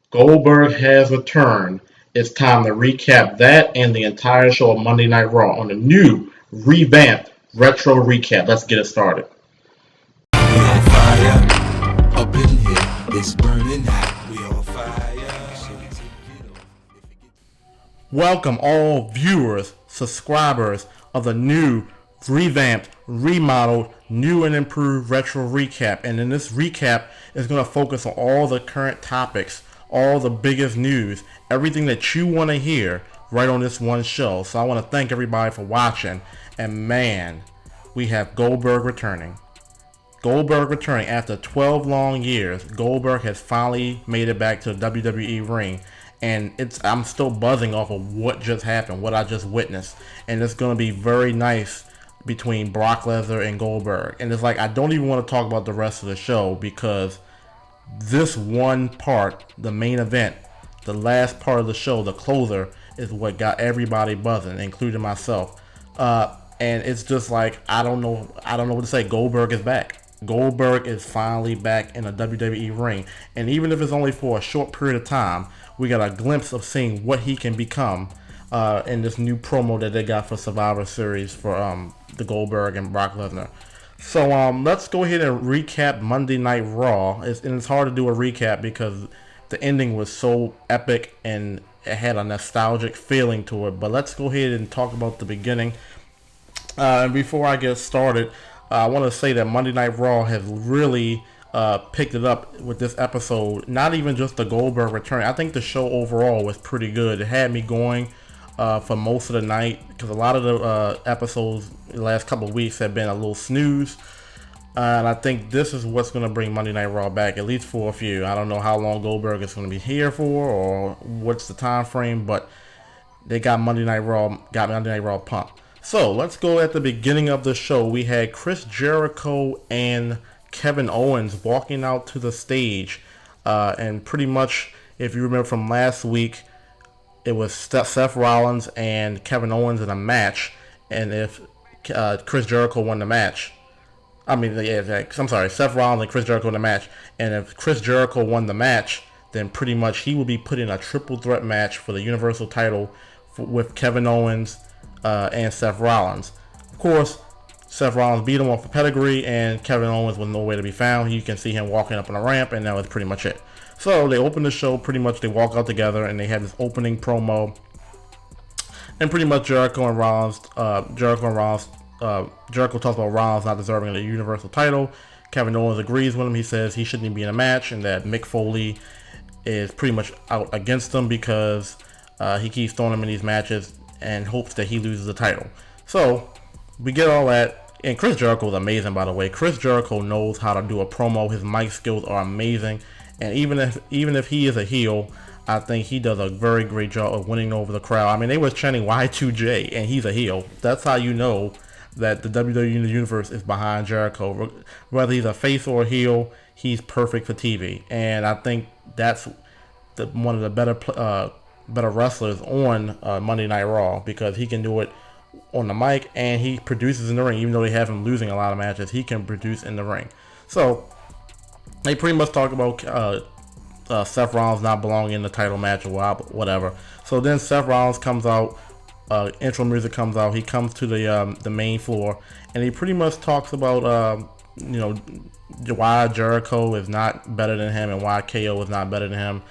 Goldberg has returned. It's time to recap that and the entire show of Monday Night Raw on the new, revamped Retro Recap. Let's get it started. We on fire up in here. It's burning hot. We on fire. Welcome all viewers, subscribers of the new, revamped, remodeled, new and improved Retro Recap. And in this recap is going to focus on all the current topics, all the biggest news, everything that you want to hear right on this one show. So I want to thank everybody for watching. And man, we have Goldberg returning. Goldberg returning after 12 long years. Goldberg has finally made it back to the WWE ring, and I'm still buzzing off of what just happened, what I just witnessed, and it's going to be very nice between Brock Lesnar and Goldberg. And it's like I don't even want to talk about the rest of the show because this one part, the main event, the last part of the show, the closer, is what got everybody buzzing, including myself. And it's just like I don't know what to say. Goldberg is back. Goldberg is finally back in a WWE ring, and even if it's only for a short period of time, we got a glimpse of seeing what he can become in this new promo that they got for Survivor Series for the Goldberg and Brock Lesnar. So let's go ahead and recap Monday Night Raw. It's hard to do a recap because the ending was so epic and it had a nostalgic feeling to it. But let's go ahead and talk about the beginning. And before I get started, I want to say that Monday Night Raw has really picked it up with this episode. Not even just the Goldberg return. I think the show overall was pretty good. It had me going for most of the night because a lot of the episodes the last couple of weeks have been a little snooze. And I think this is what's going to bring Monday Night Raw back, at least for a few. I don't know how long Goldberg is going to be here for or what's the time frame, but they got Monday Night Raw pumped. So let's go at the beginning of the show. We had Chris Jericho and Kevin Owens walking out to the stage. And pretty much, if you remember from last week, it was Seth Rollins and Kevin Owens in a match. And if Chris Jericho won the match, Seth Rollins and Chris Jericho in the match. And if Chris Jericho won the match, then pretty much he will be put in a triple threat match for the Universal title with Kevin Owens and Seth Rollins. Of course, Seth Rollins beat him off a pedigree, and Kevin Owens was nowhere to be found. You can see him walking up on a ramp, and that was pretty much it. So they opened the show. Pretty much they walk out together, and they had this opening promo. And pretty much Jericho talks about Rollins not deserving of the Universal title. Kevin Owens agrees with him. He says he shouldn't be in a match, and that Mick Foley is pretty much out against him because he keeps throwing him in these matches and hopes that he loses the title. So we get all that, and Chris Jericho is amazing, by the way. Chris Jericho knows how to do a promo. His mic skills are amazing, and even if he is a heel, I think he does a very great job of winning over the crowd. I mean, they was chanting Y2J, and he's a heel. That's how you know that the WWE Universe is behind Jericho. Whether he's a face or a heel, he's perfect for TV, and I think that's one of the better wrestlers on Monday Night Raw because he can do it on the mic and he produces in the ring. Even though they have him losing a lot of matches, he can produce in the ring. So they pretty much talk about Seth Rollins not belonging in the title match or whatever. So then Seth Rollins comes out, intro music comes out, he comes to the main floor, and he pretty much talks about why Jericho is not better than him and why KO is not better than him.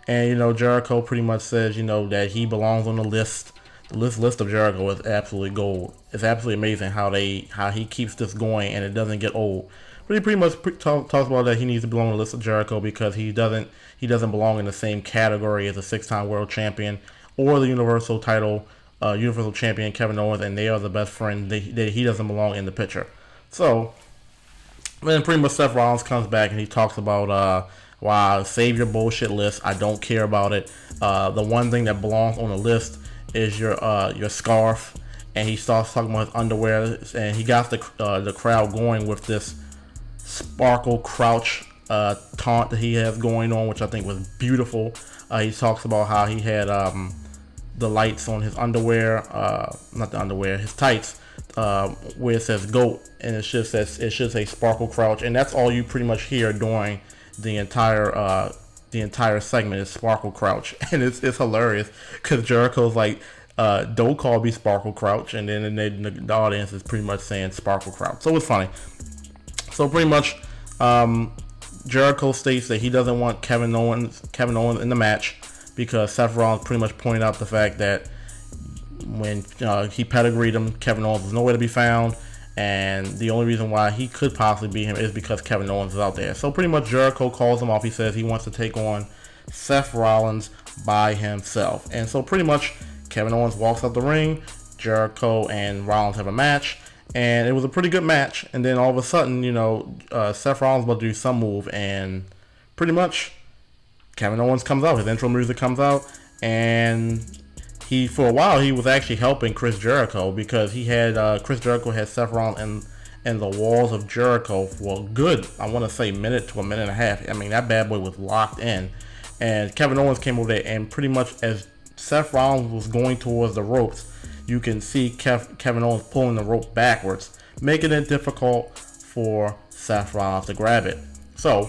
And Jericho pretty much says that he belongs on the list. The list of Jericho is absolutely gold. It's absolutely amazing how he keeps this going and it doesn't get old. But he pretty much talks about that he needs to belong on the list of Jericho because he doesn't belong in the same category as a 6-time world champion or the Universal champion Kevin Owens, and they are the best friends. He doesn't belong in the picture. So then pretty much Seth Rollins comes back and he talks about wow, save your bullshit list. I don't care about it. The one thing that belongs on the list is your scarf. And he starts talking about his underwear, and he got the crowd going with this sparkle crouch taunt that he has going on, which I think was beautiful. He talks about how he had the lights on his underwear, not the underwear, his tights, where it says GOAT, and it should say sparkle crouch, and that's all you pretty much hear during the entire the entire segment is Sparkle Crouch, and it's hilarious because Jericho's like, don't call me Sparkle Crouch, and then the audience is pretty much saying Sparkle Crouch. So it's funny. So pretty much, Jericho states that he doesn't want Kevin Owens in the match because Seth Rollins pretty much pointed out the fact that when he pedigreed him, Kevin Owens was nowhere to be found, and the only reason why he could possibly beat him is because Kevin Owens is out there. So pretty much Jericho calls him off. He says he wants to take on Seth Rollins by himself. And so pretty much Kevin Owens walks out the ring, Jericho and Rollins have a match, and it was a pretty good match. And then all of a sudden, Seth Rollins will do some move, and pretty much Kevin Owens comes out. His intro music comes out, and for a while he was actually helping Chris Jericho because he had Chris Jericho had Seth Rollins in the walls of Jericho for a good, I want to say, minute to a minute and a half. I mean, that bad boy was locked in, and Kevin Owens came over there, and pretty much as Seth Rollins was going towards the ropes, you can see Kevin Owens pulling the rope backwards, making it difficult for Seth Rollins to grab it. So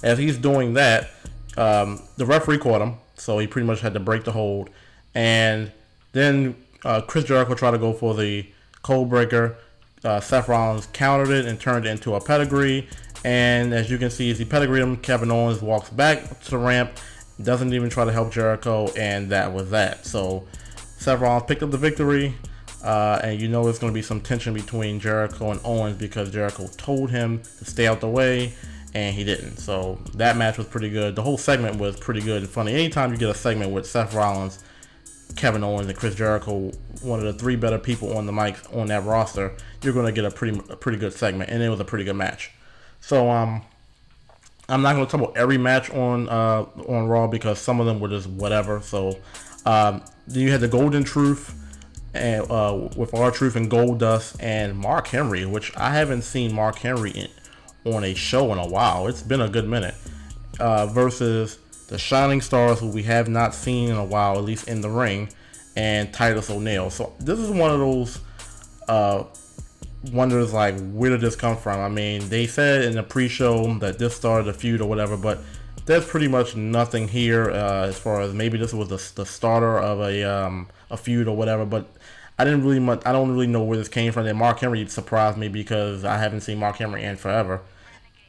as he's doing that, the referee caught him, so he pretty much had to break the hold. And then Chris Jericho tried to go for the code breaker. Seth Rollins countered it and turned it into a pedigree. And as you can see, as he pedigreed him, Kevin Owens walks back to the ramp, doesn't even try to help Jericho, and that was that. So Seth Rollins picked up the victory, and you know there's going to be some tension between Jericho and Owens because Jericho told him to stay out the way, and he didn't. So that match was pretty good. The whole segment was pretty good and funny. Anytime you get a segment with Seth Rollins, Kevin Owens, and Chris Jericho, one of the three better people on the mic on that roster, you're going to get a pretty good segment, and it was a pretty good match. So I'm not going to talk about every match on Raw because some of them were just whatever. So then you had the Golden Truth and with R-Truth and Goldust and Mark Henry, which I haven't seen Mark Henry on a show in a while. It's been a good minute. Versus the Shining Stars, who we have not seen in a while, at least in the ring, and Titus O'Neil. So this is one of those wonders, like, where did this come from? I mean, they said in the pre-show that this started a feud or whatever, but there's pretty much nothing here as far as maybe this was the starter of a feud or whatever. But I don't really know where this came from. And Mark Henry surprised me because I haven't seen Mark Henry in forever,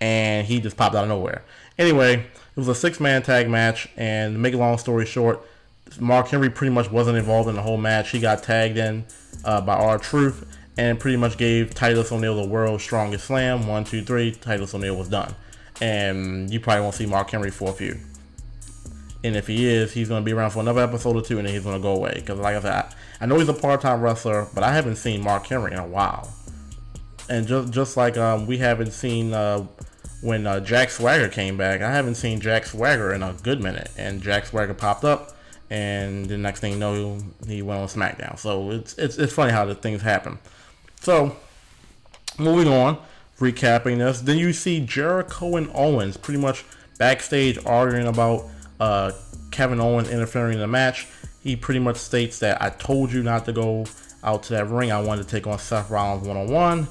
and he just popped out of nowhere. Anyway, it was a 6-man tag match, and to make a long story short, Mark Henry pretty much wasn't involved in the whole match. He got tagged in by R-Truth and pretty much gave Titus O'Neil the world's strongest slam. 1, 2, 3, Titus O'Neil was done. And you probably won't see Mark Henry for a few. And if he is, he's going to be around for another episode or two, and then he's going to go away. Because like I said, I know he's a part-time wrestler, but I haven't seen Mark Henry in a while. And just like we haven't seen when Jack Swagger came back, I haven't seen Jack Swagger in a good minute. And Jack Swagger popped up, and the next thing you know, he went on SmackDown. So it's funny how the things happen. So moving on, recapping this, then you see Jericho and Owens pretty much backstage arguing about Kevin Owens interfering in the match. He pretty much states that I told you not to go out to that ring. I wanted to take on Seth Rollins one-on-one.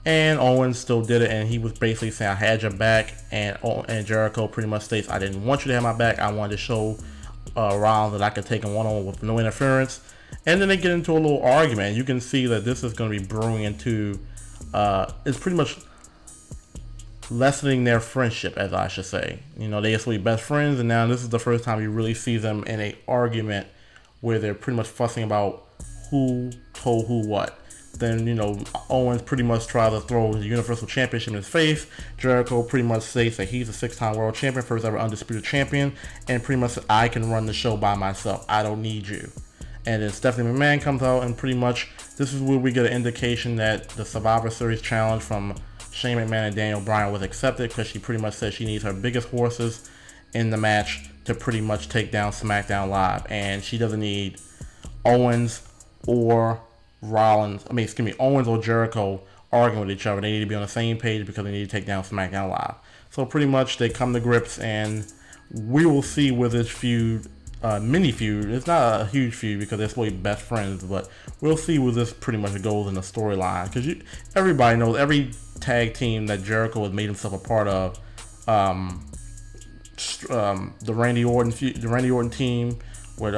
And Owens still did it, and he was basically saying I had your back, and Jericho pretty much states I didn't want you to have my back. I wanted to show Rollins that I could take him one-on-one with no interference. And then they get into a little argument. You can see that this is going to be brewing into it's pretty much lessening their friendship, as I should say. You know, they used to be best friends, and now this is the first time you really see them in an argument where they're pretty much fussing about who told who what. Then, you know, Owens pretty much tries to throw the Universal Championship in his face. Jericho pretty much states that he's a 6-time world champion, first ever undisputed champion, and pretty much I can run the show by myself. I don't need you. And then Stephanie McMahon comes out, and pretty much this is where we get an indication that the Survivor Series challenge from Shane McMahon and Daniel Bryan was accepted, because she pretty much said she needs her biggest horses in the match to pretty much take down SmackDown Live, and she doesn't need Owens or Owens or Jericho arguing with each other. They need to be on the same page because they need to take down SmackDown Live. So pretty much they come to grips, and we will see where this feud, mini feud, it's not a huge feud because they're supposed to be best friends, but we'll see where this pretty much goes in the storyline, because everybody knows every tag team that Jericho has made himself a part of, the Randy Orton team with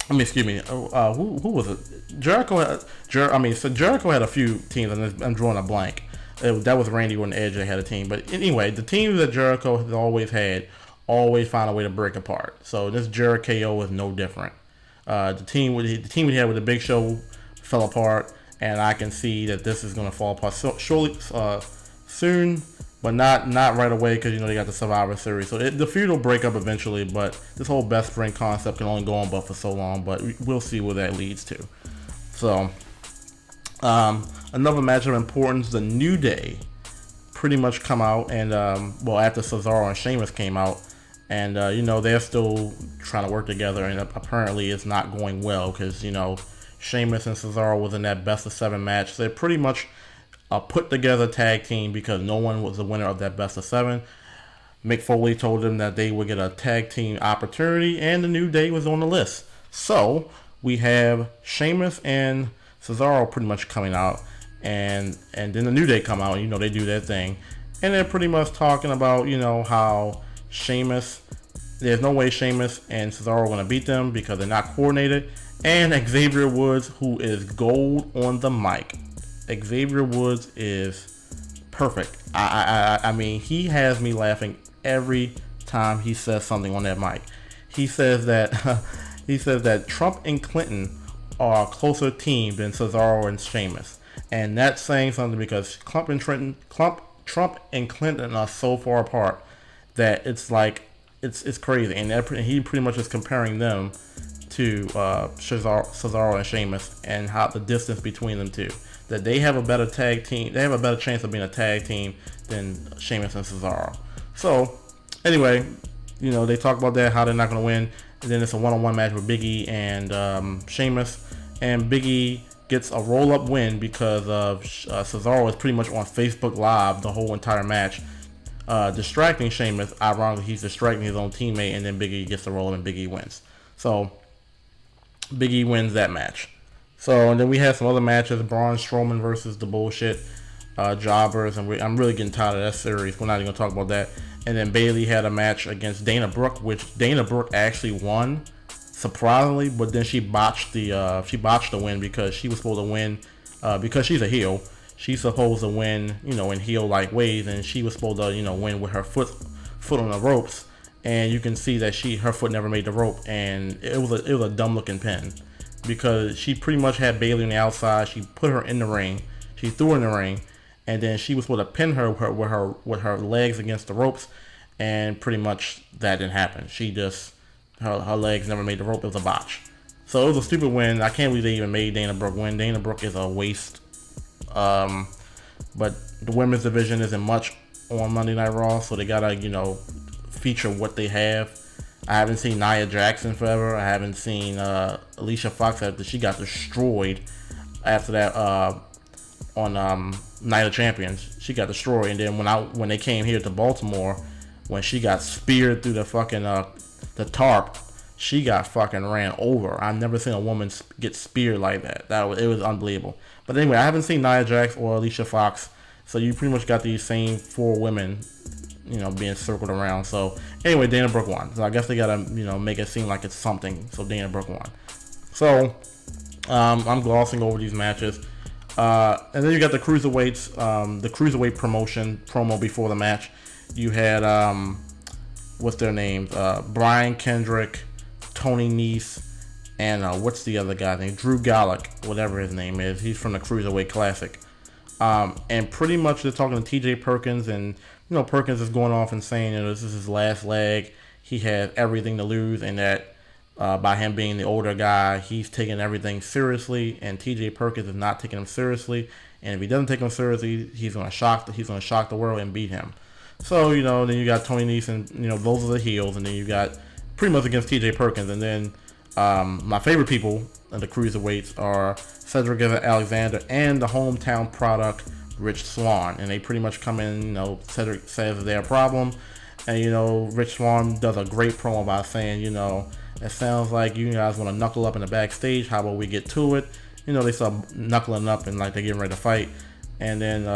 excuse me. Who was it? Jericho. Jericho had a few teams, and I'm drawing a blank. That was Randy Orton and Edge that had a team. But anyway, the teams that Jericho has always had always find a way to break apart. So this Jericho is no different. The team we had with the Big Show fell apart, and I can see that this is going to fall apart surely soon, but not right away, because they got the Survivor Series. So the feud will break up eventually, but this whole best friend concept can only go on but for so long. But we'll see where that leads to. So another match of importance, the New Day pretty much come out, and after Cesaro and Sheamus came out, and they're still trying to work together, and apparently it's not going well, because Sheamus and Cesaro was in that best of 7 match. So they're pretty much a put together tag team, because no one was the winner of that best of 7. Mick Foley told them that they would get a tag team opportunity, and the New Day was on the list. So we have Sheamus and Cesaro pretty much coming out, and then the New Day come out, and they do their thing, and they're pretty much talking about how Sheamus, there's no way Sheamus and Cesaro are going to beat them because they're not coordinated. And Xavier Woods, who is gold on the mic. Xavier Woods is perfect. I mean, he has me laughing every time he says something on that mic. He says that Trump and Clinton are a closer team than Cesaro and Sheamus, and that's saying something, because Trump and Clinton are so far apart that it's like it's crazy, and he pretty much is comparing them to Cesaro and Sheamus, and how the distance between them two, that they have a better tag team, they have a better chance of being a tag team than Sheamus and Cesaro. So anyway, they talk about that, how they're not going to win, and then it's a one-on-one match with Big E and Sheamus, and Big E gets a roll-up win because of Cesaro is pretty much on Facebook Live the whole entire match, distracting Sheamus. Ironically, he's distracting his own teammate, and then Big E gets the roll-up and Big E wins. So Big E wins that match. So, and then we had some other matches: Braun Strowman versus the bullshit jobbers, and I'm really getting tired of that series. We're not even gonna talk about that. And then Bayley had a match against Dana Brooke, which Dana Brooke actually won, surprisingly, but then she botched the win, because she was supposed to win because she's a heel. She's supposed to win, in heel-like ways, and she was supposed to, win with her foot on the ropes. And you can see that her foot never made the rope, and it was a dumb looking pin, because she pretty much had Bayley on the outside. She put her in the ring, she threw her in the ring, and then she was supposed to pin her with her legs against the ropes, and pretty much that didn't happen. She just her legs never made the rope. It was a botch. So it was a stupid win. I can't believe they even made Dana Brooke win. Dana Brooke is a waste. But the women's division isn't much on Monday Night Raw, so they gotta feature what they have. I haven't seen Nia Jackson forever. I haven't seen Alicia Fox after she got destroyed after that on Night of Champions. She got destroyed, and then when they came here to Baltimore, when she got speared through the fucking the tarp, she got fucking ran over. I've never seen a woman get speared like that. It was unbelievable. But anyway, I haven't seen Nia Jax or Alicia Fox, so you pretty much got these same 4 women, being circled around. So anyway, Dana Brooke won. So I guess they gotta, make it seem like it's something. So Dana Brooke won. So I'm glossing over these matches. And then you got the cruiserweights, the cruiserweight promo before the match. You had what's their names? Brian Kendrick, Tony Nese, and what's the other guy's name? Drew Gulak, whatever his name is. He's from the Cruiserweight Classic. And pretty much they're talking to TJ Perkins, and Perkins is going off and saying this is his last leg. He has everything to lose, and that by him being the older guy, he's taking everything seriously, and TJ Perkins is not taking him seriously. And if he doesn't take him seriously, he's gonna shock the world and beat him. So then you got Tony Nese, and those are the heels, and then you got pretty much against TJ Perkins, and then my favorite people in the cruiserweights are Cedric Alexander and the hometown product Rich Swann, and they pretty much come in. Cedric says they're a problem, and Rich Swann does a great promo by saying, it sounds like you guys want to knuckle up in the backstage. How about we get to it? They start knuckling up and like they're getting ready to fight, and then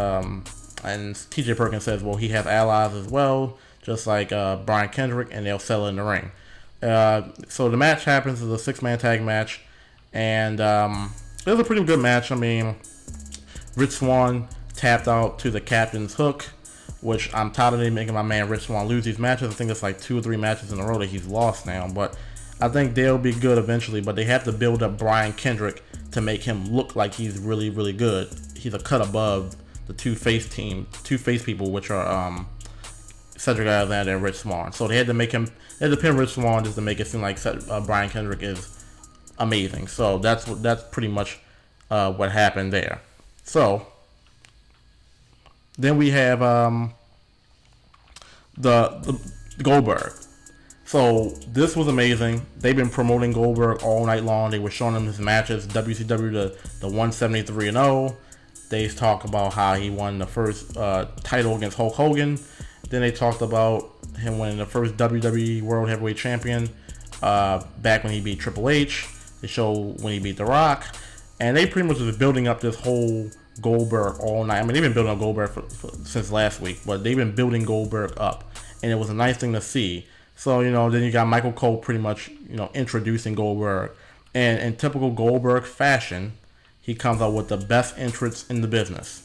and TJ Perkins says, well, he has allies as well, just like Brian Kendrick, and they'll settle in the ring. So the match happens as a 6-man tag match, and it was a pretty good match. I mean, Rich Swann tapped out to the captain's hook, which I'm tired of making my man Rich Swann lose these matches. I think it's like 2 or 3 matches in a row that he's lost now, but I think they'll be good eventually. But they have to build up Brian Kendrick to make him look like he's really, really good. He's a cut above the two face people, which are Cedric Alexander and Rich Swann. So they had to pin Rich Swann just to make it seem like Brian Kendrick is amazing. So that's pretty much what happened there. So then we have the Goldberg. So this was amazing. They've been promoting Goldberg all night long. They were showing him his matches, WCW the 173-0. They talked about how he won the first title against Hulk Hogan. Then they talked about him winning the first WWE World Heavyweight Champion back when he beat Triple H. They show when he beat The Rock. And they pretty much was building up this whole Goldberg all night. I mean, they've been building up Goldberg since last week, but they've been building Goldberg up. And it was a nice thing to see. So, then you got Michael Cole pretty much, introducing Goldberg. And in typical Goldberg fashion, he comes out with the best entrance in the business.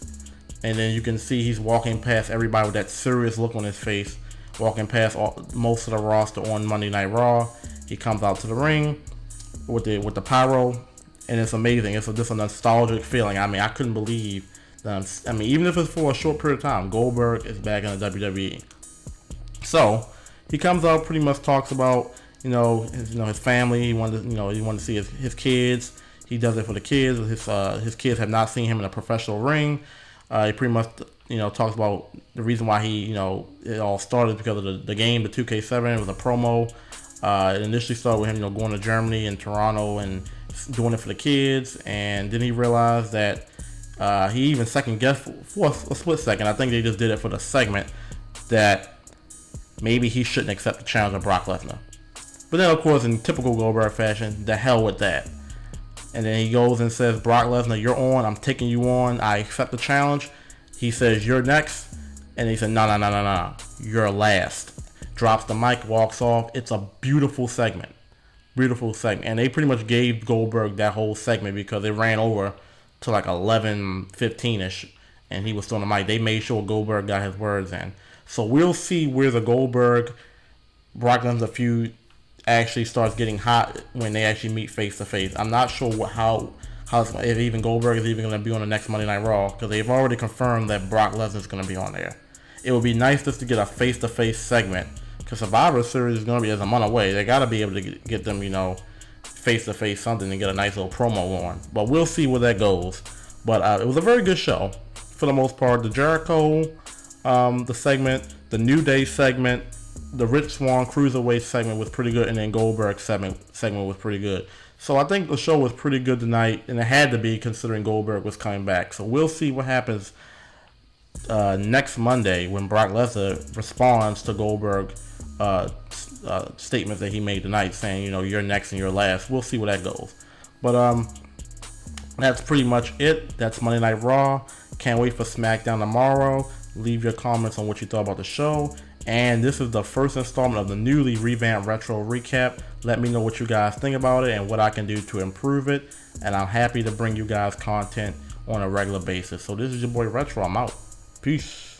And then you can see he's walking past everybody with that serious look on his face, walking past most of the roster on Monday Night Raw. He comes out to the ring with the pyro, and it's amazing. It's just a nostalgic feeling. I mean, I couldn't believe that. I mean, even if it's for a short period of time, Goldberg is back in the WWE. So he comes out, pretty much talks about his family. He wanted to see his kids. He does it for the kids. His kids have not seen him in a professional ring. He pretty much talks about the reason why it all started because of the game, the 2K7. It was a promo. It initially started with him going to Germany and Toronto and doing it for the kids, and then he realized that he even second guessed for a split second. I think they just did it for the segment, that maybe he shouldn't accept the challenge of Brock Lesnar. But then, of course, in typical Goldberg fashion, the hell with that. And then he goes and says, Brock Lesnar, you're on. I'm taking you on. I accept the challenge. He says, you're next. And he said, no. You're last. Drops the mic, walks off. It's a beautiful segment. Beautiful segment. And they pretty much gave Goldberg that whole segment because it ran over to like 11:15ish. And he was still on the mic. They made sure Goldberg got his words in. So we'll see where the Goldberg-Brock Lesnar feud actually starts getting hot when they actually meet face to face. I'm not sure if even Goldberg is even going to be on the next Monday Night Raw, because they've already confirmed that Brock Lesnar is going to be on there. It would be nice just to get a face to face segment, because Survivor Series is going to be as a month away. They got to be able to get them face to face something and get a nice little promo on. But we'll see where that goes. But it was a very good show for the most part. The Jericho the segment, the New Day segment, the Rich Swann Cruiserweight segment was pretty good, and then Goldberg segment was pretty good. So I think the show was pretty good tonight, and it had to be considering Goldberg was coming back. So we'll see what happens next Monday when Brock Lesnar responds to Goldberg statements that he made tonight, saying, you're next and you're last. We'll see where that goes. But that's pretty much it. That's Monday Night Raw. Can't wait for SmackDown tomorrow. Leave your comments on what you thought about the show. And this is the first installment of the newly revamped Retro Recap. Let me know what you guys think about it and what I can do to improve it. And I'm happy to bring you guys content on a regular basis. So this is your boy Retro. I'm out. Peace.